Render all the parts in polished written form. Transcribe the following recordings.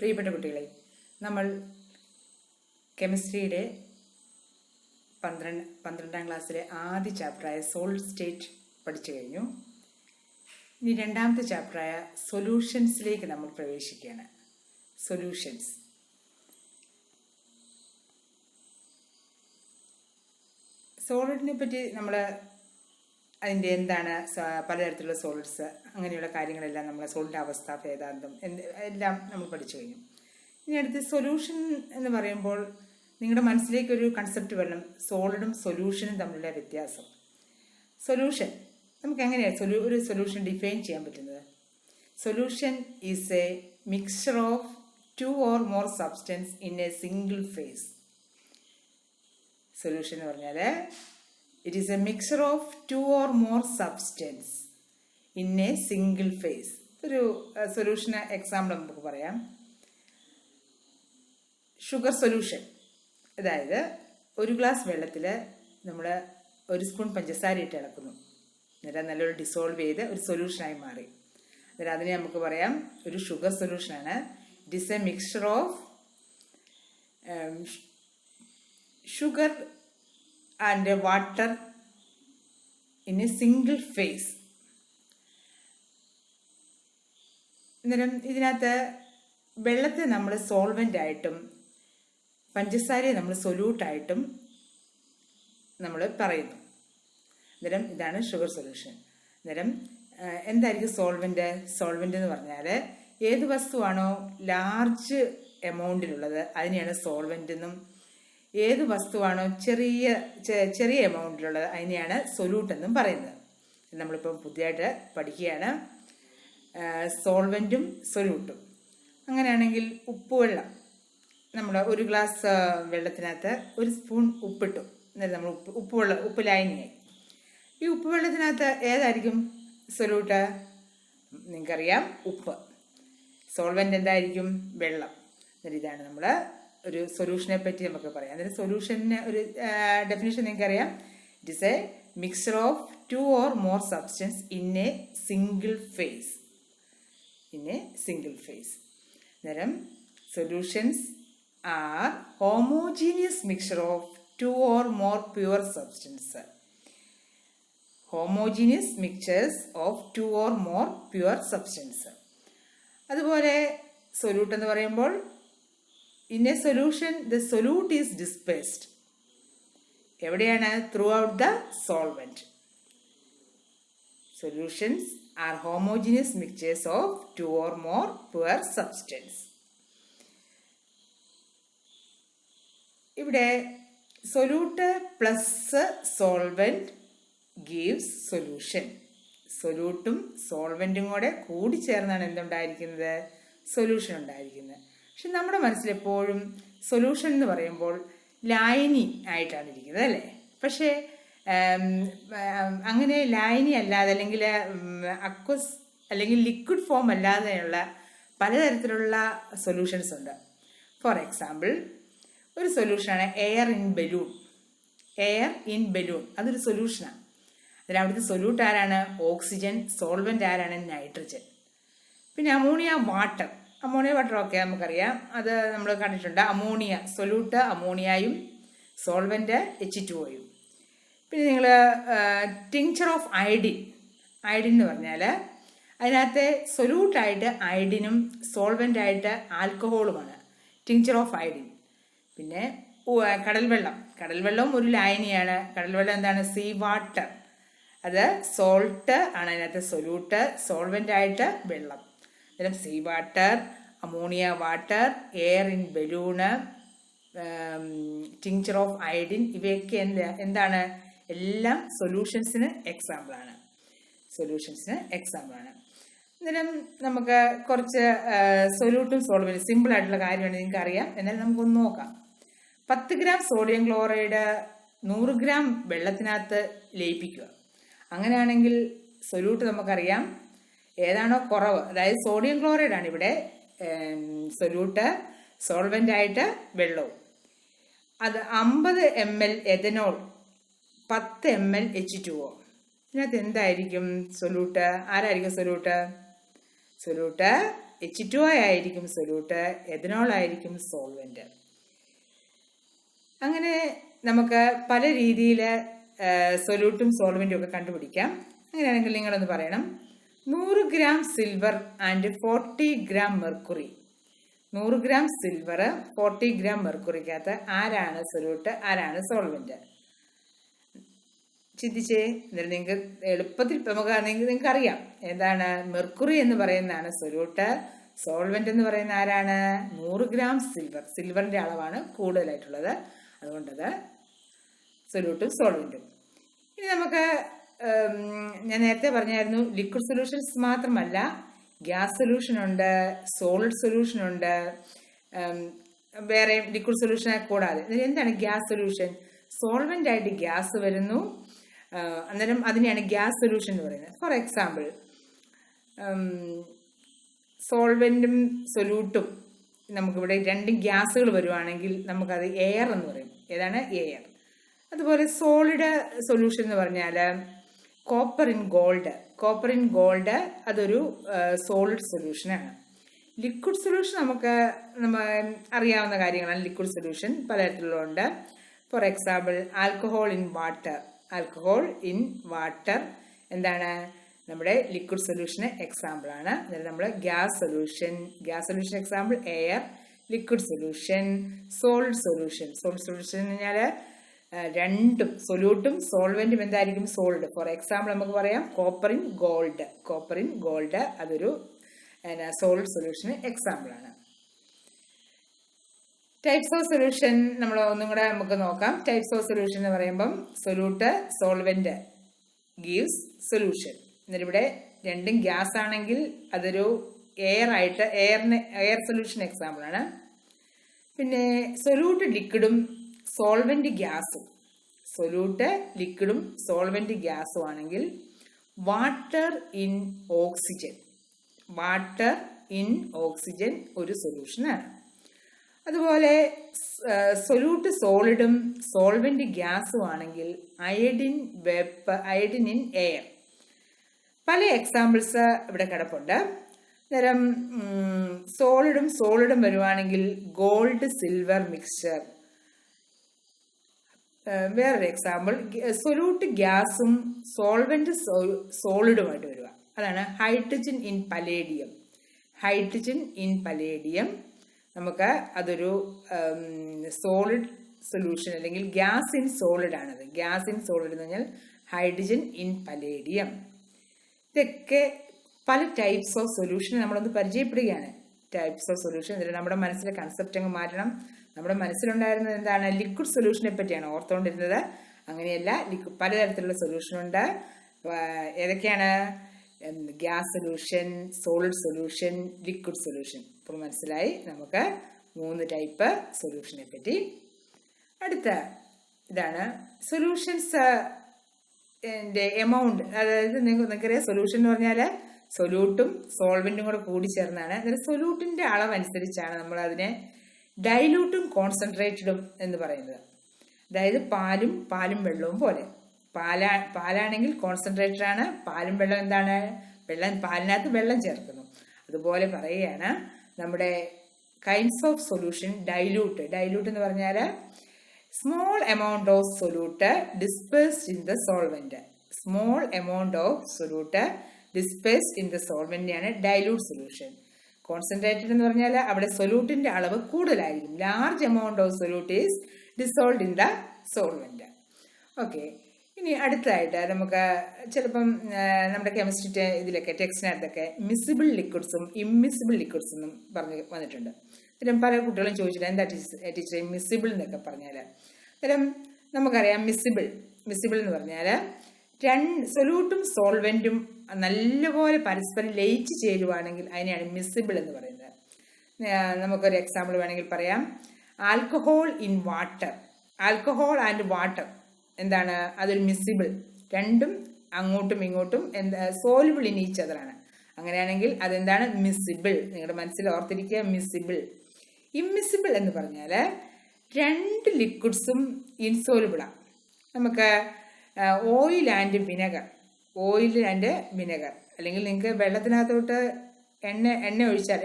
പ്രിയപ്പെട്ട കുട്ടികളെ, നമ്മൾ കെമിസ്ട്രിയുടെ 12ാം ക്ലാസ്സിലെ ആദ്യ ചാപ്റ്ററായ സോളിഡ് സ്റ്റേറ്റ് പഠിച്ചു കഴിഞ്ഞു. ഇനി രണ്ടാമത്തെ ചാപ്റ്ററായ സൊല്യൂഷൻസിലേക്ക് നമ്മൾ പ്രവേശിക്കുകയാണ്. സൊല്യൂഷൻസ്. സോളിഡിനെ പറ്റി നമ്മൾ അതിൻ്റെ എന്താണ് പലതരത്തിലുള്ള സോളിഡ്സ്, അങ്ങനെയുള്ള കാര്യങ്ങളെല്ലാം നമ്മൾ സോളിഡ് അവസ്ഥ, ഭേദാന്തം എല്ലാം നമ്മൾ പഠിച്ചു കഴിഞ്ഞു. ഇനി അടുത്ത് സൊല്യൂഷൻ എന്ന് പറയുമ്പോൾ നിങ്ങളുടെ മനസ്സിലേക്കൊരു കൺസെപ്റ്റ് വരണം, സോളിഡും സൊല്യൂഷനും തമ്മിലുള്ള വ്യത്യാസം. സൊല്യൂഷൻ നമുക്ക് എങ്ങനെയാണ് ഒരു സൊല്യൂഷൻ ഡിഫൈൻ ചെയ്യാൻ പറ്റുന്നത്? Solution is a mixture of 2 or more substance in a single face. Solution എന്ന് പറഞ്ഞാൽ it is a mixture of 2 or more substance in a single face. ഒരു സൊല്യൂഷന് എക്സാമ്പിൾ നമുക്ക് പറയാം. ഷുഗർ സൊല്യൂഷൻ, അതായത് ഒരു ഗ്ലാസ് വെള്ളത്തിൽ നമ്മൾ 1 സ്പൂൺ പഞ്ചസാര ഇട്ട് ഇളക്കുന്നു, എന്നിട്ട് നല്ലൊരു ഡിസോൾവ് ചെയ്ത് ഒരു സൊല്യൂഷനായി മാറി. അന്നേരം അതിനെ നമുക്ക് പറയാം ഒരു ഷുഗർ സൊല്യൂഷനാണ്. It is a mixture of sugar and water in a single phase. അന്നേരം ഇതിനകത്ത് വെള്ളത്തെ നമ്മൾ സോൾവെൻ്റ് ആയിട്ടും പഞ്ചസാരയെ നമ്മൾ സൊല്യൂട്ടായിട്ടും നമ്മൾ പറയുന്നു. അന്നേരം ഇതാണ് ഷുഗർ സൊല്യൂഷൻ. അന്നേരം എന്തായിരിക്കും സോൾവെൻ്റ് എന്ന് പറഞ്ഞാൽ ഏത് വസ്തുവാണോ ലാർജ് എമൗണ്ടിലുള്ളത് അതിനെയാണ് സോൾവെൻ്റ് എന്നും, ഏത് വസ്തുവാണോ ചെറിയ എമൗണ്ടിലുള്ളത് അതിനെയാണ് സൊല്യൂട്ട് എന്നും പറയുന്നത്. നമ്മളിപ്പം പുതിയതായിട്ട് പഠിക്കുകയാണ് സോൾവെൻറ്റും സൊല്യൂട്ടും. അങ്ങനെയാണെങ്കിൽ ഉപ്പുവെള്ളം, നമ്മൾ 1 ഗ്ലാസ് വെള്ളത്തിനകത്ത് 1 സ്പൂൺ ഉപ്പിട്ടു, എന്നിട്ട് നമ്മൾ ഉപ്പ് ലായനിയായി. ഈ ഉപ്പുവെള്ളത്തിനകത്ത് ഏതായിരിക്കും സൊല്യൂട്ട്? നിങ്ങൾക്കറിയാം, ഉപ്പ്. സോൾവെൻ്റ് എന്തായിരിക്കും? വെള്ളം. എന്നിട്ട് ഇതാണ് നമ്മൾ ഒരു സൊല്യൂഷനെ പറ്റി നമുക്ക് പറയാം. അതായത് സൊല്യൂഷന് ഒരു ഡെഫിനേഷൻ നിങ്ങൾക്കറിയാം. It is a mixture of 2 or more substance in a single phase. അന്നേരം solutions are homogeneous mixture of 2 or more pure substance. Homogeneous mixtures of 2 or more pure substance. അതുപോലെ സൊല്യൂട്ട് എന്ന് പറയുമ്പോൾ in a solution the solute is dispersed. എവിടെയാണ്? throughout the solvent. Solutions are homogeneous mixtures of 2 or more pure substance. ഇവിടെ solute plus solvent gives solution. സൊല്യൂട്ടും സോൾവെന്റും കൂടെ കൂടി ചേർന്നാണ് എന്തുണ്ടായിരിക്കുന്നത്? സൊല്യൂഷൻ ഉണ്ടായിരിക്കുന്നത്. പക്ഷെ നമ്മുടെ മനസ്സിലെപ്പോഴും സൊല്യൂഷൻ എന്ന് പറയുമ്പോൾ ലായനി ആയിട്ടാണ് ഇരിക്കുന്നത്, അല്ലേ? പക്ഷേ അങ്ങനെ ലായനി അല്ലാതെ അല്ലെങ്കിൽ അക്വസ് അല്ലെങ്കിൽ ലിക്വിഡ് ഫോം അല്ലാതെയുള്ള പലതരത്തിലുള്ള സൊല്യൂഷൻസ് ഉണ്ട്. ഫോർ എക്സാമ്പിൾ, ഒരു സൊല്യൂഷനാണ് എയർ ഇൻ ബലൂൺ. അതൊരു സൊല്യൂഷനാണ്. അതിൽ അവിടുത്തെ സൊല്യൂട്ട് ആരാണ്? ഓക്സിജൻ. സോൾവെൻ്റ് ആരാണ്? നൈട്രജൻ. പിന്നെ അമോണിയ വാട്ടർ ഒക്കെ നമുക്കറിയാം, അത് നമ്മൾ കണ്ടിട്ടുണ്ട്. അമോണിയ സൊല്യൂട്ട് അമോണിയയും സോൾവെൻ്റ് H2O-യും. പിന്നെ നിങ്ങൾ ടിങ്ചർ ഓഫ് അയഡിൻ എന്ന് പറഞ്ഞാൽ അതിനകത്തെ സൊല്യൂട്ടായിട്ട് അയഡിനും സോൾവെൻ്റായിട്ട് ആൽക്കഹോളുമാണ്. Tincture of iodine. പിന്നെ കടൽവെള്ളം ഒരു ലായനിയാണ്. കടൽവെള്ളം എന്താണ്? Sea water. അത് സോൾട്ട് ആണ് അതിനകത്തെ സൊല്യൂട്ട്, സോൾവെൻ്റായിട്ട് വെള്ളം. അന്നേരം sea water, ammonia water, air in balloon, tincture of iodine, ഇവയൊക്കെ എന്താണ്? എല്ലാം സൊല്യൂഷൻസിന് എക്സാമ്പിളാണ്. അന്നേരം നമുക്ക് കുറച്ച് സൊല്യൂട്ടും സോൾവെന്റും സിമ്പിൾ ആയിട്ടുള്ള കാര്യമാണ്, നിങ്ങൾക്ക് അറിയാം. എന്നാൽ നമുക്കൊന്ന് നോക്കാം. 10 ഗ്രാം സോഡിയം ക്ലോറൈഡ് 100 ഗ്രാം വെള്ളത്തിനകത്ത് ലയിപ്പിക്കുക. അങ്ങനെയാണെങ്കിൽ സൊല്യൂട്ട് നമുക്കറിയാം ഏതാണോ കുറവ്, അതായത് സോഡിയം ക്ലോറൈഡ് ആണ് ഇവിടെ സൊല്യൂട്ട്, സോൾവെൻ്റ് ആയിട്ട് വെള്ളവും. അത് 50 ml എഥനോൾ, 10 ml H2O. ഇതിനകത്ത് എന്തായിരിക്കും സൊല്യൂട്ട്? ആരായിരിക്കും സൊല്യൂട്ട്? H2O ആയിരിക്കും സൊല്യൂട്ട്, എഥനോൾ ആയിരിക്കും സോൾവെന്റ്. അങ്ങനെ നമുക്ക് പല രീതിയിൽ സൊല്യൂട്ടും സോൾവെന്റും ഒക്കെ കണ്ടുപിടിക്കാം. അങ്ങനെയാണെങ്കിൽ നിങ്ങളൊന്ന് പറയണം, 100 gram silver and 40 gram mercury. 100 gram silver 40 gram മെർക്കുറിക്കകത്ത് ആരാണ് സൊല്യൂട്ട്, ആരാണ് സോൾവെന്റ്? ചിന്തിച്ചേ. എന്നിട്ട് നിങ്ങൾക്ക് എളുപ്പത്തിൽ നിങ്ങൾക്ക് അറിയാം എന്താണ് മെർക്കുറി എന്ന് പറയുന്നതാണ് സൊല്യൂട്ട്, സോൾവെന്റ് എന്ന് പറയുന്ന ആരാണ്? 100 ഗ്രാം സിൽവർ. സിൽവറിന്റെ അളവാണ് കൂടുതലായിട്ടുള്ളത്, അതുകൊണ്ടത് സൊല്യൂട്ടും സോൾവെന്റും. ഇനി നമുക്ക് ഞാൻ നേരത്തെ പറഞ്ഞായിരുന്നു ലിക്വിഡ് സൊല്യൂഷൻസ് മാത്രമല്ല, ഗ്യാസ് സൊല്യൂഷൻ ഉണ്ട്, സോളിഡ് സൊല്യൂഷൻ ഉണ്ട്, വേറെ ലിക്വിഡ് സൊല്യൂഷനെ കൂടാതെ. എന്താണ് ഗ്യാസ് സൊല്യൂഷൻ? സോൾവെന്റ് ആയിട്ട് ഗ്യാസ് വരുന്നു, അന്നേരം അതിനെയാണ് ഗ്യാസ് സൊല്യൂഷൻ എന്ന് പറയുന്നത്. ഫോർ എക്സാമ്പിൾ, സോൾവെന്റും സൊല്യൂട്ടും നമുക്കിവിടെ രണ്ടും ഗ്യാസുകൾ വരുവാണെങ്കിൽ നമുക്കത് എയർ എന്ന് പറയും. ഏതാണ്? എയർ. അതുപോലെ സോളിഡ് സൊല്യൂഷൻ എന്ന് പറഞ്ഞാൽ copper in gold. Copper in gold അതൊരു സോളിഡ് സൊല്യൂഷനാണ്. ലിക്വിഡ് സൊല്യൂഷൻ നമുക്ക് അറിയാവുന്ന കാര്യങ്ങളാണ്. ലിക്വിഡ് സൊല്യൂഷൻ പലതരത്തിലുണ്ട്. For example, alcohol in water. Alcohol in water എന്താണ്? നമ്മുടെ ലിക്വിഡ് സൊല്യൂഷന് എക്സാമ്പിൾ ആണ്. അതായത് നമ്മൾ gas solution example air, liquid solution, solid solution. Solid solution എന്ന് പറഞ്ഞാൽ രണ്ടും സൊല്യൂട്ടും സോൾവെന്റും എന്തായിരിക്കും? സോളിഡ്. ഫോർ എക്സാമ്പിൾ നമുക്ക് പറയാം copper in gold. Copper in gold അതൊരു സോളിഡ് സൊല്യൂഷന് എക്സാമ്പിൾ ആണ്. ടൈപ്സ് ഓഫ് സൊല്യൂഷൻ നമ്മൾ ഒന്നും കൂടെ നമുക്ക് നോക്കാം. ടൈപ്സ് ഓഫ് സൊല്യൂഷൻ എന്ന് പറയുമ്പം സൊല്യൂട്ട്, സോൾവെന്റ് ഗീവ്സ് സൊല്യൂഷൻ. എന്നിട്ടിവിടെ രണ്ടും ഗ്യാസ് ആണെങ്കിൽ അതൊരു എയർ ആയിട്ട് എയർ സൊല്യൂഷൻ എക്സാമ്പിൾ ആണ്. പിന്നെ സൊല്യൂട്ട് ലിക്വിഡും സോൾവെന്റ് ഗ്യാസും. സൊല്യൂട്ട് ലിക്വിഡും സോൾവെന്റ് ഗ്യാസും ആണെങ്കിൽ water in oxygen. Water in oxygen ഒരു സൊല്യൂഷനാണ്. അതുപോലെ സൊല്യൂട്ട് സോളിഡും സോൾവെന്റ് ഗ്യാസും ആണെങ്കിൽ അയഡിൻ ഇൻ എയർ. പല എക്സാമ്പിൾസ് ഇവിടെ കിടപ്പുണ്ട്. അന്നേരം സോളിഡും വരുവാണെങ്കിൽ ഗോൾഡ് സിൽവർ മിക്സ്ചർ. വേറൊരു എക്സാമ്പിൾ സൊല്യൂട്ട് ഗ്യാസും സോൾവെന്റ് സോളിഡുമായിട്ട് വരിക. അതാണ് hydrogen in palladium. Hydrogen in palladium നമുക്ക് അതൊരു സോളിഡ് സൊല്യൂഷൻ അല്ലെങ്കിൽ ഗ്യാസ് ഇൻ സോളിഡ് ആണത്. ഗ്യാസ് ഇൻ സോളിഡ് എന്ന് പറഞ്ഞാൽ ഹൈഡ്രജൻ ഇൻ പലേഡിയം. ഇതൊക്കെ പല ടൈപ്സ് ഓഫ് സൊല്യൂഷൻ നമ്മളൊന്ന് പരിചയപ്പെടുകയാണ്. Types of solution. ഇതിൽ നമ്മുടെ മനസ്സിലെ കൺസെപ്റ്റ് അങ്ങ് മാറ്റണം. നമ്മുടെ മനസ്സിലുണ്ടായിരുന്നത് എന്താണ്? ലിക്വിഡ് സൊല്യൂഷനെ പറ്റിയാണ് ഓർത്തുകൊണ്ടിരുന്നത്. അങ്ങനെയല്ല, പലതരത്തിലുള്ള സൊല്യൂഷൻ ഉണ്ട്. ഏതൊക്കെയാണ്? Gas solution, solid solution, liquid solution. ഇപ്പോൾ മനസ്സിലായി നമുക്ക് 3 ടൈപ്പ് സൊല്യൂഷനെ പറ്റി. അടുത്ത ഇതാണ് സൊല്യൂഷൻസ് എമൗണ്ട്. അതായത് നിങ്ങൾക്കറിയാം സൊല്യൂഷൻ എന്ന് പറഞ്ഞാൽ സൊല്യൂട്ടും സോൾവെന്റും കൂടെ കൂടി ചേർന്നാണ്. അതായത് സൊല്യൂട്ടിന്റെ അളവനുസരിച്ചാണ് നമ്മൾ അതിനെ ഡൈലൂട്ടും കോൺസെൻട്രേറ്റഡും എന്ന് പറയുന്നത്. അതായത് പാലും വെള്ളവും പോലെ. പാലാണെങ്കിൽ കോൺസെൻട്രേറ്റഡ് ആണ്. പാലും വെള്ളം എന്താണ്? പാലിനകത്ത് വെള്ളം ചേർക്കുന്നു. അതുപോലെ പറയുകയാണ് നമ്മുടെ കൈൻഡ്സ് ഓഫ് സൊല്യൂഷൻ. ഡൈലൂട്ട് എന്ന് പറഞ്ഞാൽ small amount of solute dispersed in the solvent. Small amount of solute dispersed in the സോൾവെന്റാണ് ഡൈലൂട്ട് സൊല്യൂഷൻ. കോൺസെൻട്രേറ്റഡ് എന്ന് പറഞ്ഞാൽ അവിടെ സൊല്യൂട്ടിന്റെ അളവ് കൂടുതലായിരിക്കും. Large amount of solute is dissolved in the solvent. Okay. ഇനി അടുത്തതായിട്ട് നമുക്ക് ചിലപ്പം നമ്മുടെ കെമിസ്ട്രി ഇതിലൊക്കെ ടെക്സ്റ്റിനകത്തൊക്കെ മിസിബിൾ ലിക്വിഡ്സും ഇമ്മിസിബിൾ ലിക്വിഡ്സും എന്നും പറഞ്ഞ് വന്നിട്ടുണ്ട്. അന്നേരം പല കുട്ടികളും ചോദിച്ചിട്ട് എന്താ ടീച്ചറെ മിസിബിൾ എന്നൊക്കെ പറഞ്ഞാൽ? അന്നേരം നമുക്കറിയാം മിസിബിൾ എന്ന് പറഞ്ഞാൽ സൊല്യൂട്ടും സോൾവെന്റും നല്ലപോലെ പരസ്പരം ലയിച്ച് ചേരുവാണെങ്കിൽ അതിനെയാണ് മിസിബിൾ എന്ന് പറയുന്നത്. നമുക്കൊരു എക്സാമ്പിൾ വേണമെങ്കിൽ പറയാം. Alcohol in water. Alcohol and water എന്താണ്? അതൊരു മിസിബിൾ. രണ്ടും അങ്ങോട്ടും ഇങ്ങോട്ടും സോലുബിൾ ഇൻ ഈച്ച് അതറാണ്. അങ്ങനെയാണെങ്കിൽ അതെന്താണ്? മിസിബിൾ. നിങ്ങളുടെ മനസ്സിൽ ഓർത്തിരിക്കുക, മിസിബിൾ. ഇമ്മിസിബിൾ എന്ന് പറഞ്ഞാൽ 2 ലിക്വിഡ്സും ഇൻസോലുബിളാണ്. നമുക്ക് ഓയിൽ ആൻഡ് വിനെഗർ അല്ലെങ്കിൽ നിങ്ങൾക്ക് വെള്ളത്തിനകത്തോട്ട് എണ്ണ ഒഴിച്ചാൽ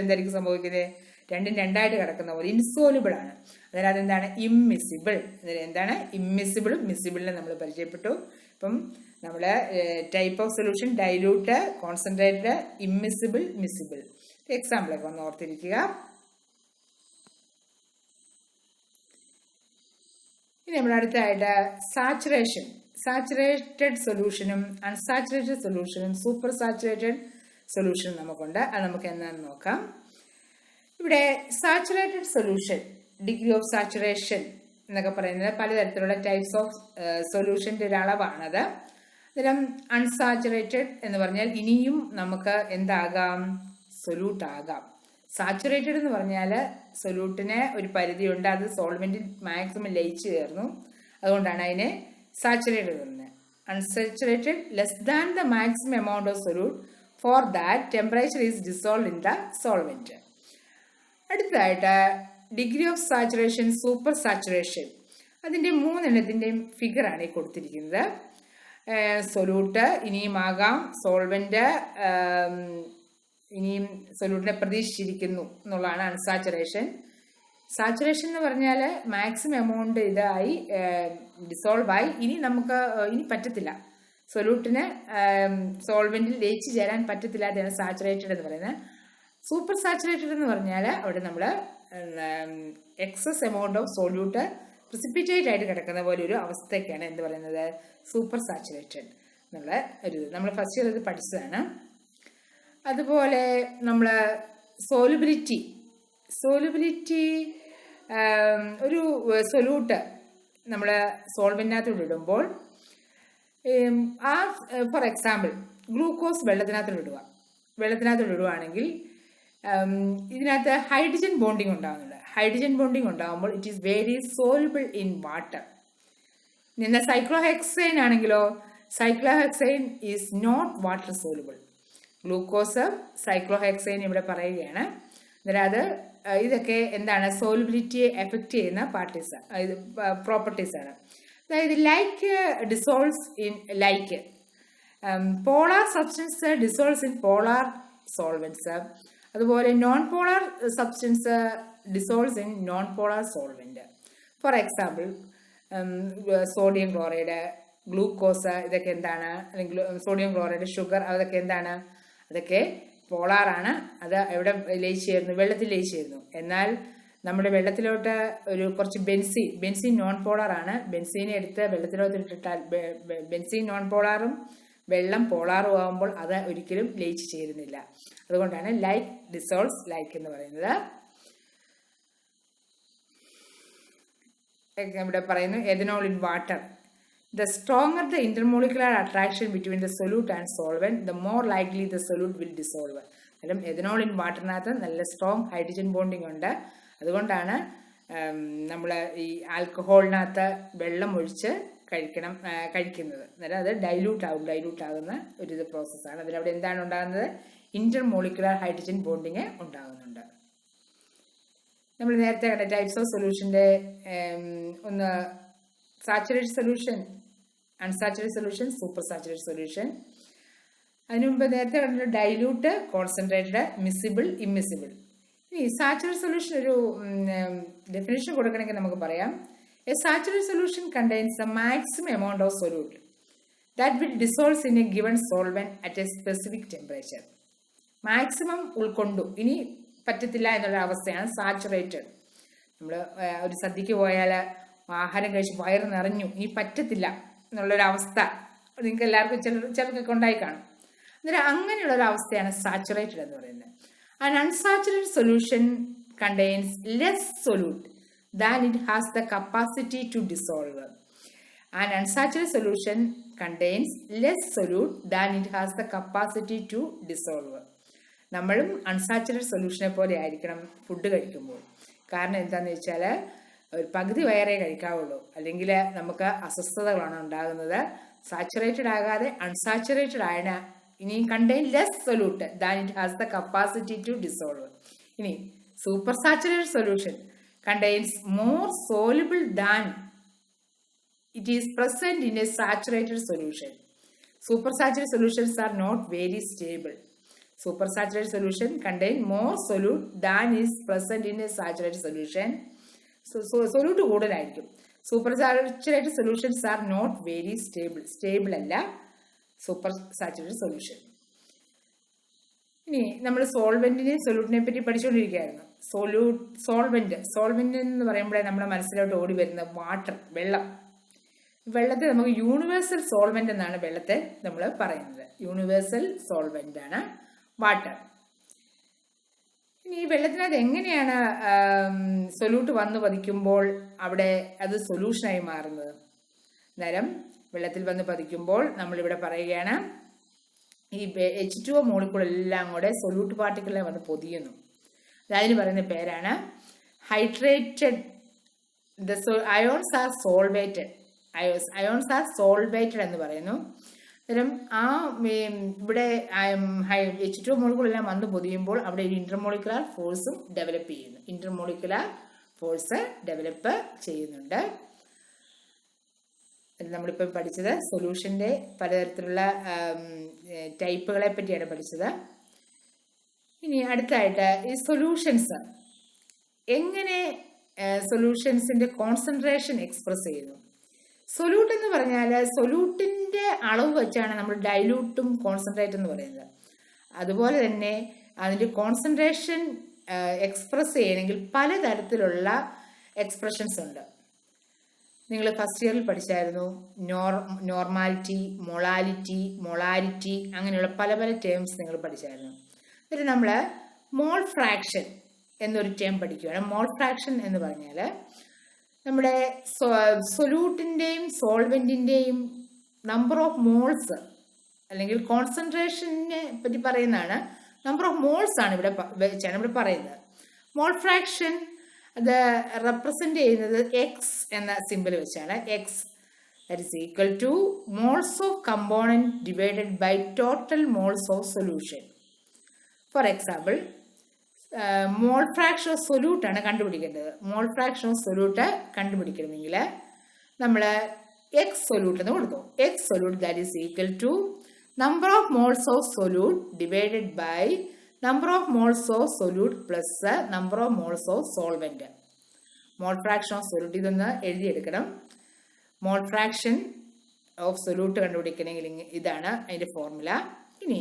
എന്തായിരിക്കും സംഭവിക്കുന്നത്? രണ്ടും രണ്ടായിട്ട് കിടക്കുന്ന പോലെ ഇൻസോലുബിൾ ആണ്. അതായത് അതെന്താണ്? ഇമ്മിസിബിൾ. എന്താണ്? ഇമ്മിസിബിളും മിസിബിളിനെ നമ്മൾ പരിചയപ്പെട്ടു. ഇപ്പം നമ്മൾ type of solution dilute, concentrated, immiscible, miscible. എക്സാമ്പിളൊക്കെ ഒന്ന് ഓർത്തിരിക്കുക. ഇനി നമ്മൾ അടുത്തായിട്ട് സാച്ചുറേറ്റഡ് സൊല്യൂഷനും അൺസാച്ചുറേറ്റഡ് സൊല്യൂഷനും സൂപ്പർ സാച്ചുറേറ്റഡ് സൊല്യൂഷനും നമുക്കുണ്ട്. അത് നമുക്ക് എന്താണെന്ന് നോക്കാം. ഇവിടെ saturated solution, degree of saturation എന്നൊക്കെ പറയുന്നത് പലതരത്തിലുള്ള ടൈപ്സ് ഓഫ് സൊല്യൂഷൻ്റെ ഒരു അളവാണത്. അന്നേരം അൺസാച്ചുറേറ്റഡ് എന്ന് പറഞ്ഞാൽ ഇനിയും നമുക്ക് എന്താകാം? സൊല്യൂട്ട് ആകാം. സാച്ചുറേറ്റഡ് എന്ന് പറഞ്ഞാൽ സൊല്യൂട്ടിന് ഒരു പരിധിയുണ്ട്, അത് സോൾവെന്റിൽ മാക്സിമം ലയിച്ചു ചേർന്നു, അതുകൊണ്ടാണ് അതിനെ സാച്ചുറേറ്റഡ് എന്ന്. Unsaturated less than the maximum amount of solute for that temperature is dissolve in the solvent. അടുത്തതായിട്ട് degree of saturation, super saturation. അതിൻ്റെ മൂന്നെണ്ണത്തിൻ്റെയും ഫിഗറാണ് ഈ കൊടുത്തിരിക്കുന്നത്. സൊല്യൂട്ട് ഇനിയും ആകാം, സോൾവെന്റ് ഇനിയും സൊല്യൂട്ടിനെ പ്രതീക്ഷിച്ചിരിക്കുന്നു എന്നുള്ളതാണ് അൺസാച്ചുറേഷൻ. സാച്ചുറേഷൻ എന്ന് പറഞ്ഞാൽ മാക്സിമം എമൗണ്ട് ഇതായി ഡിസോൾവ് ആയി, ഇനി പറ്റത്തില്ല, സൊല്യൂട്ടിന് സോൾവെന്റിൽ ലയിച്ചു ചേരാൻ പറ്റത്തില്ല. അതാണ് സാച്ചുറേറ്റഡ് എന്ന് പറയുന്നത്. സൂപ്പർ സാച്ചുറേറ്റഡ് എന്ന് പറഞ്ഞാൽ അവിടെ നമ്മൾ excess amount of solute precipitate ആയിട്ട് കിടക്കുന്ന പോലെ ഒരു അവസ്ഥയ്ക്കാണ് എന്ത് പറയുന്നത്? സൂപ്പർ സാച്ചുറേറ്റഡ് എന്നുള്ള ഒരു ഇത് നമ്മൾ ഫസ്റ്റ് ഇയർ ഇത് പഠിച്ചതാണ്. അതുപോലെ നമ്മൾ സോലുബിലിറ്റി ഒരു സൊല്യൂട്ട് നമ്മൾ സോൾവെന്റിനകത്തോട് ഇടുമ്പോൾ ഫോർ എക്സാമ്പിൾ ഗ്ലൂക്കോസ് വെള്ളത്തിനകത്തോട് ഇടുവാണെങ്കിൽ ഇതിനകത്ത് ഹൈഡ്രജൻ ബോണ്ടിങ് ഉണ്ടാകുന്നുണ്ട്. ഹൈഡ്രജൻ ബോണ്ടിങ് ഉണ്ടാകുമ്പോൾ it is very soluble in water. എന്നാൽ സൈക്ലോഹെക്സൈൻ ആണെങ്കിലോ, cyclohexane is not water soluble. Glucose, cyclohexane ഇവിടെ പറയുകയാണ്. അന്നേരം ഇതൊക്കെ എന്താണ്? സോലുബിലിറ്റിയെ എഫക്റ്റ് ചെയ്യുന്ന പ്രോപ്പർട്ടീസാണ്. അതായത് like dissolves in like, polar substance dissolves in polar solvents. അതുപോലെ non polar substance dissolves in non polar solvent. For example sodium chloride, glucose, ഇതൊക്കെ എന്താണ്? അല്ലെങ്കിൽ സോഡിയം ക്ലോറൈഡ്, ഷുഗർ, അതൊക്കെ എന്താണ്? അതൊക്കെ പോളാറാണ്. അത് എവിടെ ലയിച്ചു ചേരുന്നു? വെള്ളത്തിൽ ലയിച്ചു ചേരുന്നു. എന്നാൽ നമ്മുടെ വെള്ളത്തിലോട്ട് കുറച്ച് ബെൻസീൻ നോൺ പോളാറാണ്. ബെൻസീനെ എടുത്ത് വെള്ളത്തിലോട്ട് ഇട്ടിട്ടാൽ ബെൻസീൻ നോൺ പോളാറും വെള്ളം പോളാറും ആകുമ്പോൾ അത് ഒരിക്കലും ലയിച്ചു ചേരുന്നില്ല. അതുകൊണ്ടാണ് ലൈക്ക് ഡിസോൾവ്സ് ലൈക്ക് എന്ന് പറയുന്നത്. ഇവിടെ പറയുന്നു ethanol in water. The stronger the intermolecular attraction between the solute and solvent, the more likely the solute will dissolve. അന്നേരം എഥനോൾ ഇൻ വാട്ടറിനകത്ത് നല്ല സ്ട്രോങ് ഹൈഡ്രജൻ ബോണ്ടിങ് ഉണ്ട്. അതുകൊണ്ടാണ് നമ്മൾ ഈ ആൽക്കഹോളിനകത്ത് വെള്ളം ഒഴിച്ച് കഴിക്കുന്നത്. അന്നേരം അത് ഡൈല്യൂട്ട് ആകുന്ന ഒരു പ്രോസസ്സാണ്. അതിലവിടെ എന്താണ് ഉണ്ടാകുന്നത്? ഇന്റർമോളിക്കുലർ ഹൈഡ്രജൻ ബോണ്ടിങ് ഉണ്ടാകുന്നുണ്ട്. നമ്മൾ നേരത്തെ കണ്ട ടൈപ്സ് ഓഫ് സൊല്യൂഷൻ്റെ ഒന്ന് saturated solution, unsaturated solution, super saturated solution. അതിനു മുമ്പ് നേരത്തെ കണ്ടിട്ട് ഡൈല്യൂട്ട്, കോൺസെൻട്രേറ്റഡ്, മിസിബിൾ, ഇമ്മിസിബിൾ. ഇനി സാച്ചുറേറ്റഡ് സൊല്യൂഷൻ ഒരു ഡെഫിനേഷൻ കൊടുക്കണമെങ്കിൽ നമുക്ക് പറയാം, A saturated solution contains A maximum amount of solute that will dissolves in A given solvent at A specific temperature. Maximum ഉൾക്കൊണ്ടു, ഇനി പറ്റത്തില്ല എന്നുള്ള അവസ്ഥയാണ് സാച്ചുറേറ്റഡ്. നമ്മൾ ഒരു സദ്യക്ക് പോയാൽ ആഹാരം കഴിച്ച് വയറ് നിറഞ്ഞു, ഇനി പറ്റത്തില്ല എന്നുള്ളൊരവസ്ഥ നിങ്ങൾക്ക് എല്ലാവർക്കും ചിലർക്കൊക്കെ ഉണ്ടായി കാണും. അന്നേരം അങ്ങനെയുള്ളൊരവസ്ഥയാണ് സാച്ചുറേറ്റഡ് എന്ന് പറയുന്നത്. An unsaturated solution contains less solute than it has the capacity to dissolve. An unsaturated solution contains less solute than it has the capacity to dissolve. നമ്മളും അൺസാച്ചുറേറ്റഡ് സൊല്യൂഷനെ പോലെ ആയിരിക്കണം ഫുഡ് കഴിക്കുമ്പോൾ. കാരണം എന്താണെന്ന് വെച്ചാൽ ഒരു പകുതി വയറേ കഴിക്കാവുള്ളൂ, അല്ലെങ്കിൽ നമുക്ക് അസ്വസ്ഥതകളാണ് ഉണ്ടാകുന്നത്. സാച്ചുറേറ്റഡ് ആകാതെ അൺസാച്ചുറേറ്റഡ് ആയ ഇനി contain less solute than it has the capacity to dissolve. ഇനി super saturated solution contains more soluble than it is present in a saturated solution. Super saturated solutions are not very stable. Super saturated solution contain more solute than is present in a saturated solution. So solute കൂടുതലായിരിക്കും. Super saturated solutions are not very stable. Stable അല്ല super saturated solution. ഇനി നമ്മൾ സോൾവെന്റിനെയും സൊല്യൂട്ടിനെ പറ്റി പഠിച്ചുകൊണ്ടിരിക്കുകയായിരുന്നു. Solvent എന്ന് പറയുമ്പോഴേ നമ്മുടെ മനസ്സിലോട്ട് ഓടി വരുന്ന വാട്ടർ, വെള്ളത്തെ നമുക്ക് യൂണിവേഴ്സൽ സോൾവെന്റ് എന്നാണ് വെള്ളത്തെ നമ്മൾ പറയുന്നത്. യൂണിവേഴ്സൽ സോൾവെന്റ് ആണ് വാട്ടർ. ഇനി ഈ വെള്ളത്തിനകത്ത് എങ്ങനെയാണ് സൊല്യൂട്ട് വന്ന് പതിക്കുമ്പോൾ അവിടെ അത് സൊല്യൂഷനായി മാറുന്നത്? അന്നേരം വെള്ളത്തിൽ വന്ന് പതിക്കുമ്പോൾ നമ്മളിവിടെ പറയുകയാണ്, ഈ H2O മോളിക്കൂൾ എല്ലാം കൂടെ സൊല്യൂട്ട് പാർട്ടിക്കിളിനെ വന്ന് പൊതിയുന്നു. അതിന് പറയുന്ന പേരാണ് hydrated. Ions are solvated. Ions are solvated എന്ന് പറയുന്നു. അന്നേരം ഇവിടെ H2O മോളിക്കൂൾ എല്ലാം വന്ന് പൊതിയുമ്പോൾ അവിടെ ഒരു ഇന്റർമോളിക്കുലാർ ഫോഴ്സും ഡെവലപ്പ് ചെയ്യുന്നു. ഇന്റർമോളിക്കുലാർ ഫോഴ്സ് ഡെവലപ്പ് ചെയ്യുന്നുണ്ട്. നമ്മളിപ്പോൾ പഠിച്ചത് സൊല്യൂഷന്റെ പലതരത്തിലുള്ള ടൈപ്പുകളെ പറ്റിയാണ് പഠിച്ചത്. ഇനി അടുത്തായിട്ട് ഈ സൊല്യൂഷൻസ് എങ്ങനെ സൊല്യൂഷൻസിന്റെ കോൺസെൻട്രേഷൻ എക്സ്പ്രസ് ചെയ്യുന്നു. സൊല്യൂട്ട് എന്ന് പറഞ്ഞാൽ സൊല്യൂട്ടിന്റെ അളവ് വെച്ചാണ് നമ്മൾ ഡൈലൂട്ടും കോൺസെൻട്രേറ്റ് എന്ന് പറയുന്നത്. അതുപോലെ തന്നെ അതിന്റെ കോൺസെൻട്രേഷൻ എക്സ്പ്രസ് ചെയ്യണമെങ്കിൽ പലതരത്തിലുള്ള എക്സ്പ്രഷൻസ് ഉണ്ട്. നിങ്ങൾ ഫസ്റ്റ് ഇയറിൽ പഠിച്ചായിരുന്നു നോർമാലിറ്റി, മൊളാരിറ്റി അങ്ങനെയുള്ള പല ടേംസ് നിങ്ങൾ പഠിച്ചായിരുന്നു. എന്നിട്ട് നമ്മൾ മോൾ ഫ്രാക്ഷൻ എന്നൊരു ടേം പഠിക്കുകയാണ്. മോൾ ഫ്രാക്ഷൻ എന്ന് പറഞ്ഞാൽ നമ്മുടെ സൊല്യൂട്ടിൻ്റെയും സോൾവെന്റിൻ്റെയും നമ്പർ ഓഫ് മോൾസ് അല്ലെങ്കിൽ കോൺസെൻട്രേഷനെ പറ്റി പറയുന്നതാണ്. നമ്പർ ഓഫ് മോൾസ് ആണ് ഇവിടെ പറയുന്നത്. മോൾ ഫ്രാക്ഷൻ അത് റെപ്രസെന്റ് ചെയ്യുന്നത് എക്സ് എന്ന സിമ്പിൾ വെച്ചാണ്. X that is equal to moles of component divided by total moles of solution. For example, mole fraction of solute ആണ് കണ്ടുപിടിക്കേണ്ടത്. മോൾ ഫ്രാക്ഷൻ ഓഫ് സൊല്യൂട്ട് കണ്ടുപിടിക്കണമെങ്കിൽ നമ്മൾ എക്സ് സൊല്യൂട്ട് എന്ന് കൊടുത്തു. X solute that is equal to number of moles of solute divided by number of moles of solute plus number of moles of solvent. Mall fraction of solute ഇതൊന്ന് എഴുതിയെടുക്കണം. മോൾ fraction of solute കണ്ടുപിടിക്കണമെങ്കിൽ ഇതാണ് അതിന്റെ formula. ഇനി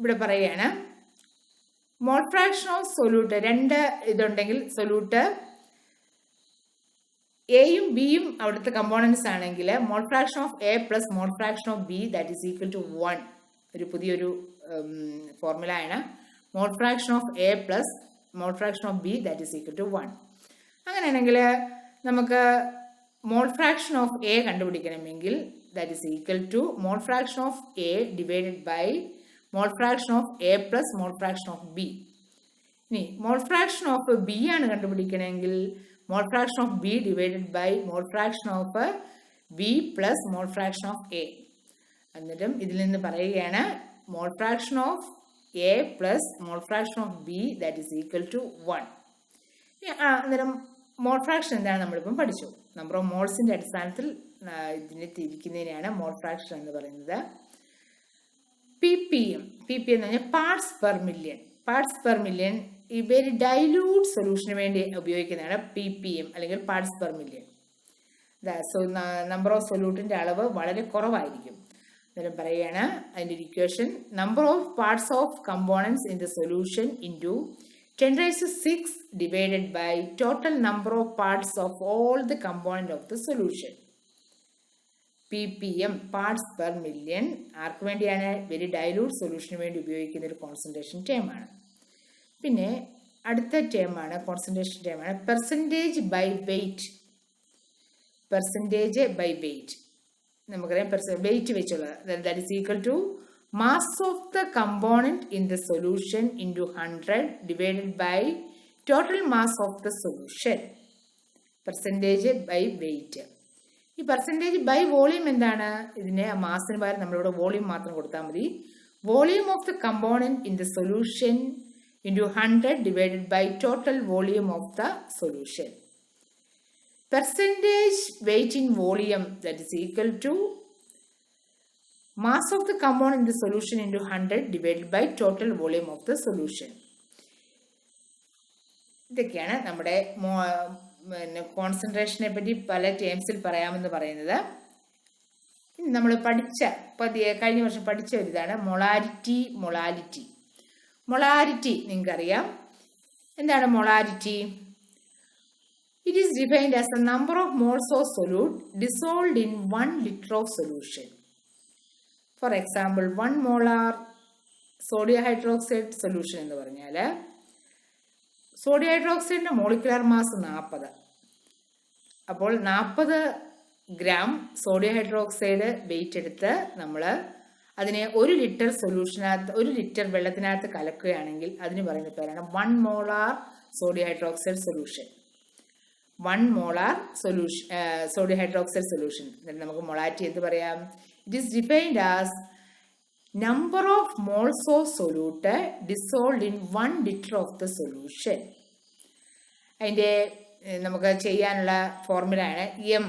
ഇവിടെ പറയുകയാണ് mole fraction of solute രണ്ട് ഇതുണ്ടെങ്കിൽ solute എയും ബിയും അവിടുത്തെ കമ്പോണൻസ് ആണെങ്കിൽ mole fraction of A plus mole fraction of B that is equal to 1. ഒരു പുതിയൊരു ഫോർമുല ആണ്. Mole fraction of A plus mole fraction of B that is equal to 1. അങ്ങനെയാണെങ്കിൽ നമുക്ക് മോൾ ഫ്രാക്ഷൻ ഓഫ് എ കണ്ടുപിടിക്കണമെങ്കിൽ that is equal to mole fraction of A divided by mole fraction of A plus mole fraction of B. ഇനി mole fraction of B ആണ് കണ്ടുപിടിക്കണമെങ്കിൽ മോൾ fraction of B divided by mole fraction of B plus mole fraction of A. എന്നിട്ടും ഇതിൽ നിന്ന് പറയുകയാണ് mole fraction of A plus mole fraction of B that is equal to 1. അന്നേരം mole fraction എന്താണ് നമ്മളിപ്പം പഠിച്ചു. നമ്പർ ഓഫ് മോൾസിന്റെ അടിസ്ഥാനത്തിൽ ഇതിനെ തിരിക്കുന്നതിനെയാണ് മോൾ ഫ്രാക്ഷൻ എന്ന് പറയുന്നത്. PPM എന്ന് പറഞ്ഞാൽ parts per million. Parts per million ഈ വെരി ഡൈലൂട്ട് സൊല്യൂഷന് വേണ്ടി ഉപയോഗിക്കുന്നതാണ് PPM അല്ലെങ്കിൽ parts per million. Number of സൊല്യൂട്ടിന്റെ അളവ് വളരെ കുറവായിരിക്കും. അന്നേരം പറയുകയാണ് അതിന്റെ equation number of parts of components in the solution into 10⁶ divided by total number of parts of all the component of the solution. PPM parts per million ആർക്ക് വേണ്ടിയാണ്? Very dilute സൊല്യൂഷന് വേണ്ടി ഉപയോഗിക്കുന്ന ഒരു കോൺസെൻട്രേഷൻ ടേം ആണ്. പിന്നെ അടുത്ത ടേമാണ് concentration ടേമാണ് percentage by weight. Percentage by weight നമുക്കറിയാം. വെയിറ്റ് വെച്ചുള്ളത് that is equal to mass of the component in the solution into 100 divided by total mass of the solution. Percentage by weight. ഈ percentage by volume എന്താണ്? ഇതിനെ മാസിന് പകരം നമ്മളിവിടെ volume മാത്രം കൊടുത്താൽ മതി. Volume of the component in the solution into 100 divided by total volume of the solution. Percentage weight in volume that is equal to Mass of the compound in the solution into 100 divided by total volume of the solution. ഇതൊക്കെയാണ് നമ്മുടെ കോൺസെൻട്രേഷനെ പറ്റി പല ടേംസിൽ പറയാമെന്ന് പറയുന്നത്. നമ്മൾ കഴിഞ്ഞ വർഷം പഠിച്ച ഒരു ഇതാണ് മൊളാരിറ്റി. മൊളാരിറ്റി നിങ്ങൾക്കറിയാം. എന്താണ് molarity? It is defined as the number of moles of solute dissolved in 1 liter of solution. For example, 1 molar sodium hydroxide solution എന്ന് പറഞ്ഞാൽ സോഡിയം ഹൈഡ്രോക്സൈഡിൻ്റെ മോളിക്കുലർ മാസ് 40. അപ്പോൾ 40 ഗ്രാം സോഡിയം ഹൈഡ്രോക്സൈഡ് വെയിറ്റ് എടുത്ത് നമ്മൾ അതിനെ 1 litre സൊല്യൂഷനകത്ത് 1 litre വെള്ളത്തിനകത്ത് കലക്കുകയാണെങ്കിൽ അതിന് പറയുന്ന പേരാണ് 1 molar sodium hydroxide solution. 1 molar sodium hydroxide solution. എന്നിട്ട് നമുക്ക് മൊളാരിറ്റി എന്ത് പറയാം? It is defined as number of moles of solute dissolved in 1 litre of the solution. അതിൻ്റെ നമുക്ക് ചെയ്യാനുള്ള ഫോർമുലയാണ് എം.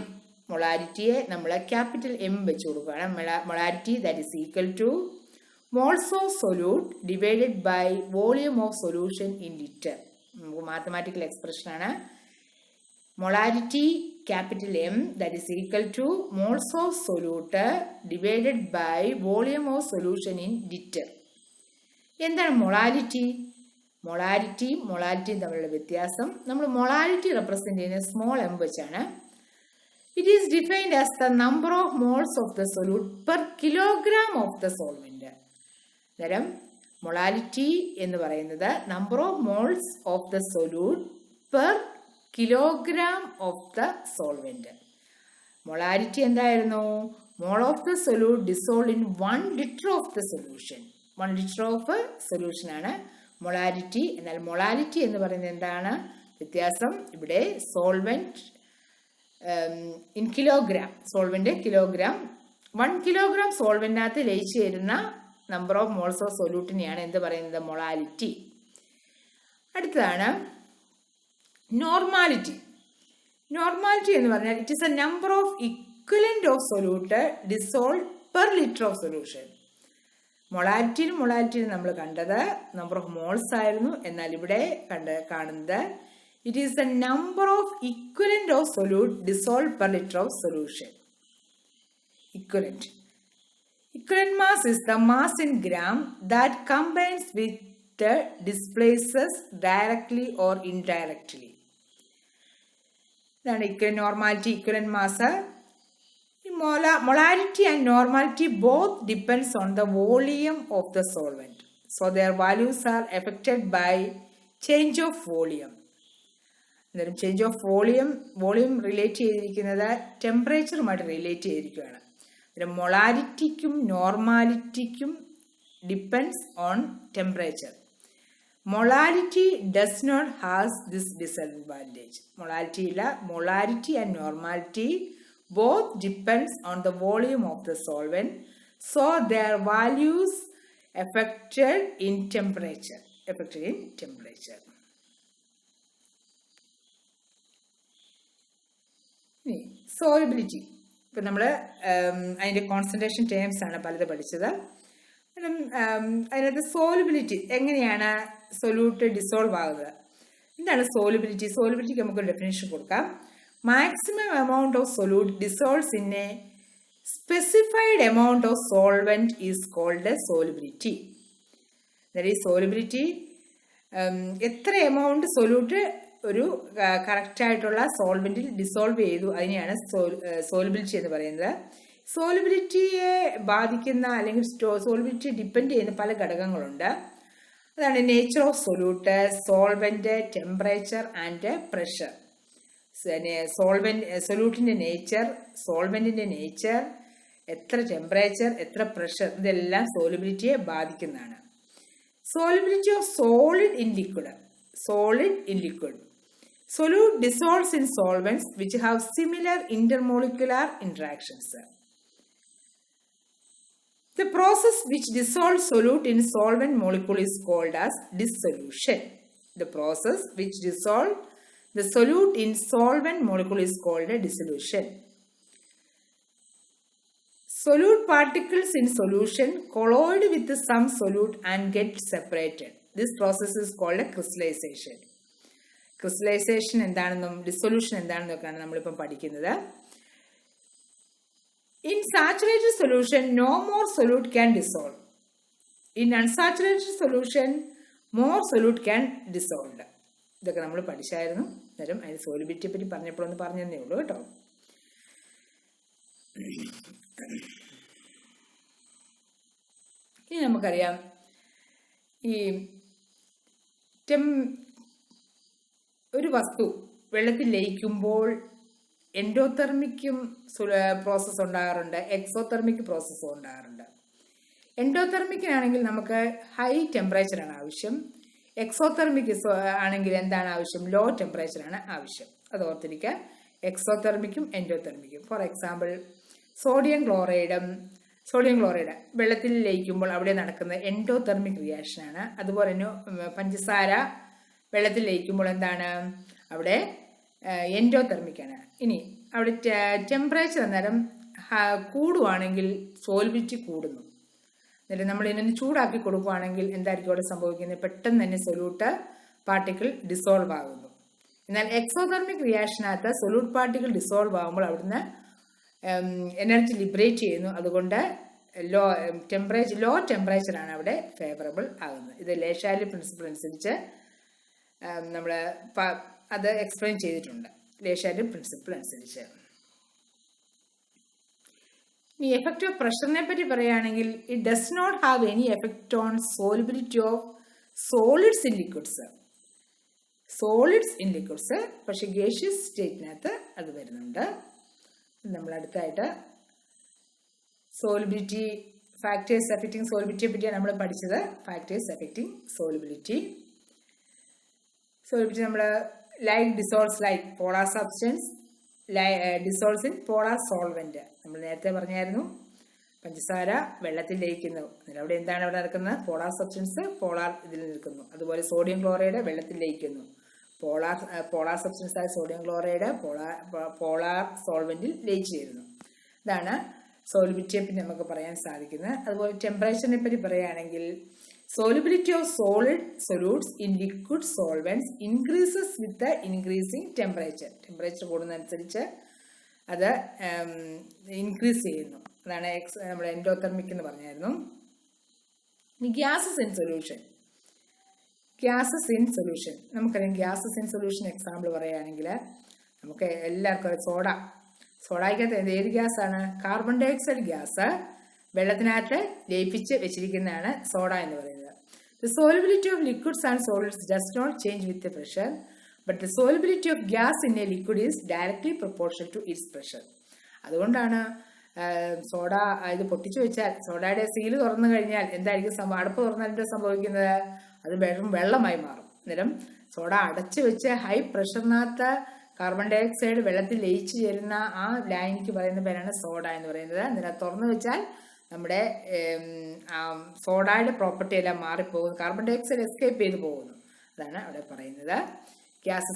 മൊളാരിറ്റിയെ നമ്മൾ ക്യാപിറ്റൽ എം വെച്ച് കൊടുക്കുകയാണ്. Molarity that is equal to moles of solute divided by volume of solution in litre. നമുക്ക് mathematical എക്സ്പ്രഷനാണ്. Molarity capital M that is equal to moles of solute divided by volume of solution in liter. എന്താണ് molarity? മൊളാരിറ്റിയും തമ്മിലുള്ള വ്യത്യാസം. നമ്മൾ molarity represent ചെയ്യുന്നത് small M വെച്ചാണ്. It is defined as the number of moles of the solute per kilogram of the solvent. അന്നേരം molarity എന്ന് പറയുന്നത് number of moles of the solute per kilogram of the solvent. Molarity എന്തായിരുന്നു? Mole of the solute dissolve in 1 litre of the solution. 1 litre of solution ആണ് molarity. എന്നാൽ molarity എന്ന് പറയുന്നത് എന്താണ് വ്യത്യാസം? ഇവിടെ solvent in kilogram, solvent kilogram. 1 kilogram സോൾവെന്റിനകത്ത് ലയിച്ചു ചേരുന്ന നമ്പർ ഓഫ് മോൾസ് ഓഫ് സൊല്യൂട്ടിനെയാണ് എന്ത് പറയുന്നത്? മൊളാരിറ്റി. അടുത്തതാണ് നോർമാലിറ്റി. നോർമാലിറ്റി എന്ന് പറഞ്ഞാൽ it is a number of equivalent of solute dissolve per litre of solution. മൊളാരിറ്റിയിലും നമ്മൾ കണ്ടത് നമ്പർ ഓഫ് മോൾസ് ആയിരുന്നു. എന്നാൽ ഇവിടെ കാണുന്നത് it is a number of equivalent of solute dissolve per litre of solution. Equivalent mass is the mass in gram that combines with displaces directly or indirectly. ഇതാണ് normality, equivalent mass. Molarity and normality both depends on the volume of the solvent. So their values are affected by change of volume. Change of volume relate ചെയ്തിരിക്കുന്നത് ടെമ്പറേച്ചറുമായിട്ട് relate ചെയ്തിരിക്കുകയാണ്. മൊളാരിറ്റിക്കും നോർമാലിറ്റിക്കും depends on temperature. Molarity does not has this disadvantage. Molarity and normality both depends on the volume of the solvent, so their values affected in temperature. Solubility. ഇപ്പം നമ്മൾ അതിൻ്റെ concentration terms ആണ് പലത് പഠിച്ചത്. അതിനകത്ത് സോലുബിലിറ്റി, എങ്ങനെയാണ് സൊല്യൂട്ട് ഡിസോൾവ് ആകുക? എന്താണ് സോലുബിലിറ്റി? സോലുബിലിറ്റിക്ക് നമുക്കൊരു ഡെഫിനേഷൻ കൊടുക്കാം. Maximum amount of solute dissolves in a specified amount of solvent is called as solubility. That is solubility. എത്ര എമൗണ്ട് സൊല്യൂട്ട് ഒരു കറക്റ്റായിട്ടുള്ള സോൾവെന്റിൽ ഡിസോൾവ് ചെയ്തു, അതിനെയാണ് സോലുബിലിറ്റി എന്ന് പറയുന്നത്. സോലുബിലിറ്റിയെ ബാധിക്കുന്ന അല്ലെങ്കിൽ സോലുബിലിറ്റി ഡിപ്പെൻഡ് ചെയ്യുന്ന പല ഘടകങ്ങളുണ്ട്. അതാണ് nature of solute, solvent, temperature and pressure. സൊല്യൂട്ടിൻ്റെ നേച്ചർ, സോൾവെന്റിന്റെ നേച്ചർ, എത്ര ടെമ്പറേച്ചർ, എത്ര പ്രഷർ, ഇതെല്ലാം സോലുബിലിറ്റിയെ ബാധിക്കുന്നതാണ്. Solubility of solid in liquid. Solute dissolves in solvents which have similar intermolecular interactions. The process which dissolves solute in solvent molecule is called as dissolution. The process which dissolves the solute in solvent molecule is called a dissolution. Solute particles in solution colloid with some solute and get separated. This process is called a crystallization. Crystallization എന്താണെന്നും dissolution എന്താണെന്നൊക്കെയാണ് നമ്മളിപ്പം പഠിക്കുന്നത്. In saturated solution, no more solute can dissolve. In unsaturated solution, more solute can dissolve. ഇതൊക്കെ നമ്മൾ പഠിച്ചായിരുന്നു. അന്നേരം അതിന് സോലിബിലിറ്റിയെ പറ്റി പറഞ്ഞപ്പോഴൊന്ന് പറഞ്ഞതേ ഉള്ളൂ കേട്ടോ. ഇനി നമുക്കറിയാം ഈ ഒരു വസ്തു വെള്ളത്തിൽ ലയിക്കുമ്പോൾ എൻഡോതെർമിക്കും പ്രോസസ്സ് ഉണ്ടാകാറുണ്ട്, എക്സോതെർമിക് പ്രോസസ്സും ഉണ്ടാകാറുണ്ട്. എൻഡോതെർമിക്കിനാണെങ്കിൽ നമുക്ക് ഹൈ ടെമ്പറേച്ചറാണ് ആവശ്യം. എക്സോതെർമിക് ആണെങ്കിൽ എന്താണ് ആവശ്യം? ലോ ടെമ്പറേച്ചറാണ് ആവശ്യം. അത് ഓർത്തിരിക്കുക. എക്സോതെർമിക്കും എൻഡോതെർമിക്കും. ഫോർ എക്സാമ്പിൾ സോഡിയം ക്ലോറൈഡ് വെള്ളത്തിൽ ലയിക്കുമ്പോൾ അവിടെ നടക്കുന്ന എൻഡോതെർമിക് റിയാക്ഷനാണ്. അതുപോലെ തന്നെ പഞ്ചസാര വെള്ളത്തിൽ ലയിക്കുമ്പോൾ എന്താണ്? അവിടെ എൻഡോതെർമിക്കാണ്. ഇനി അവിടെ ടെമ്പറേച്ചർ അന്നേരം കൂടുവാണെങ്കിൽ സോലിബിലിറ്റി കൂടുന്നു. എന്നിട്ട് നമ്മൾ ഇതിനെ ചൂടാക്കി കൊടുക്കുകയാണെങ്കിൽ എന്തായിരിക്കും അവിടെ സംഭവിക്കുന്നത്? പെട്ടെന്ന് തന്നെ സൊല്യൂട്ട് പാർട്ടിക്കിൾ ഡിസോൾവ് ആകുന്നു. എന്നാൽ എക്സോതെർമിക് റിയാക്ഷനകത്ത് സൊല്യൂട്ട് പാർട്ടിക്കിൾ ഡിസോൾവ് ആകുമ്പോൾ അവിടുന്ന് എനർജി ലിബറേറ്റ് ചെയ്യുന്നു. അതുകൊണ്ട് ലോ ടെമ്പറേച്ചറാണ് അവിടെ ഫേവറബിൾ ആകുന്നത്. ഇത് ലേഷാലി പ്രിൻസിപ്പിൾ അനുസരിച്ച് നമ്മൾ അത് എക്സ്പ്ലെയിൻ ചെയ്തിട്ടുണ്ട്. ലേഷാലി പ്രിൻസിപ്പിൾ അനുസരിച്ച്. ഇനി എഫക്റ്റ് ഓഫ് പ്രഷറിനെ പറ്റി പറയുകയാണെങ്കിൽ it does not have any effect on solubility of solids in liquids. പക്ഷെ ഗേഷ്യസ് സ്റ്റേറ്റിനകത്ത് അത് വരുന്നുണ്ട്. നമ്മൾ അടുത്തായിട്ട് സോലിബിലിറ്റി ഫാക്ടേഴ്സ് അഫക്റ്റിംഗ് സോലിബിലിറ്റിയെ പറ്റിയാണ് നമ്മൾ പഠിച്ചത്. ഫാക്ടേഴ്സ് അഫക്റ്റിംഗ് സോലിബിലിറ്റി നമ്മൾ like dissolves like polar substance dissolves in polar solvent. നമ്മൾ നേരത്തെ പറഞ്ഞായിരുന്നു പഞ്ചസാര വെള്ളത്തിൽ ലയിക്കുന്നു. അവിടെ എന്താണ് അവിടെ നടക്കുന്നത്? പോളാർ സബ്സ്റ്റൻസ് പോളാർ ഇതിൽ നിൽക്കുന്നു. അതുപോലെ സോഡിയം ക്ലോറൈഡ് വെള്ളത്തിൽ ലയിക്കുന്നു. പോളാർ സബ്സ്റ്റൻസ് ആയ സോഡിയം ക്ലോറൈഡ് പോളാർ സോൾവെന്റിൽ ലയിച്ചു ചേരുന്നു. ഇതാണ് സോലിബിലിറ്റിയെ പറ്റി നമുക്ക് പറയാൻ സാധിക്കുന്നത്. അതുപോലെ ടെമ്പറേച്ചറിനെ പറ്റി പറയുകയാണെങ്കിൽ solubility of solid solutes in liquid solvents increases with the increasing temperature. Temperature കൂടുന്നതനുസരിച്ച് അത് ഇൻക്രീസ് ചെയ്യുന്നു. അതാണ് നമ്മുടെ എൻഡോതെർമിക് എന്ന് പറഞ്ഞായിരുന്നു. ഗ്യാസസ് ഇൻ സൊല്യൂഷൻ നമുക്കറിയാം. ഗ്യാസസ് ഇൻ സൊല്യൂഷൻ എക്സാമ്പിൾ പറയുകയാണെങ്കിൽ നമുക്ക് എല്ലാവർക്കും സോഡയ്ക്കകത്ത് ഏത് ഗ്യാസാണ്? കാർബൺ ഡൈ ഓക്സൈഡ് ഗ്യാസ് വെള്ളത്തിനകത്ത് ലയിപ്പിച്ച് വെച്ചിരിക്കുന്നതാണ് സോഡ എന്ന് പറയുന്നത്. The solubility of liquids and solids does not change with the pressure, but the solubility of gas in a liquid is directly proportional to its pressure. അതുകൊണ്ടാണ് soda ഇത് പൊട്ടിച്ചു വെച്ചാൽ സോഡയുടെ seal തുറന്നു കഴിഞ്ഞാൽ എന്തായിരിക്കും അടപ്പ് തുറന്നാൽ എന്താ സംഭവിക്കുന്നത്? അത് വെള്ളമായി മാറും. അന്നേരം സോഡ അടച്ചു വെച്ച് ഹൈ പ്രഷറിനകത്ത് കാർബൺ ഡൈ ഓക്സൈഡ് വെള്ളത്തിൽ ലയിച്ചു ചേരുന്ന ആ ലൈനിക്ക് പറയുന്ന പേരാണ് സോഡ എന്ന് പറയുന്നത്. അന്നേരം തുറന്നു വെച്ചാൽ നമ്മുടെ സോഡയുടെ പ്രോപ്പർട്ടി എല്ലാം മാറിപ്പോകുന്നു. കാർബൺ ഡൈ ഓക്സൈഡ് എസ്കേപ്പ് ചെയ്ത് പോകുന്നു. അതാണ് അവിടെ പറയുന്നത്. ഗ്യാസ്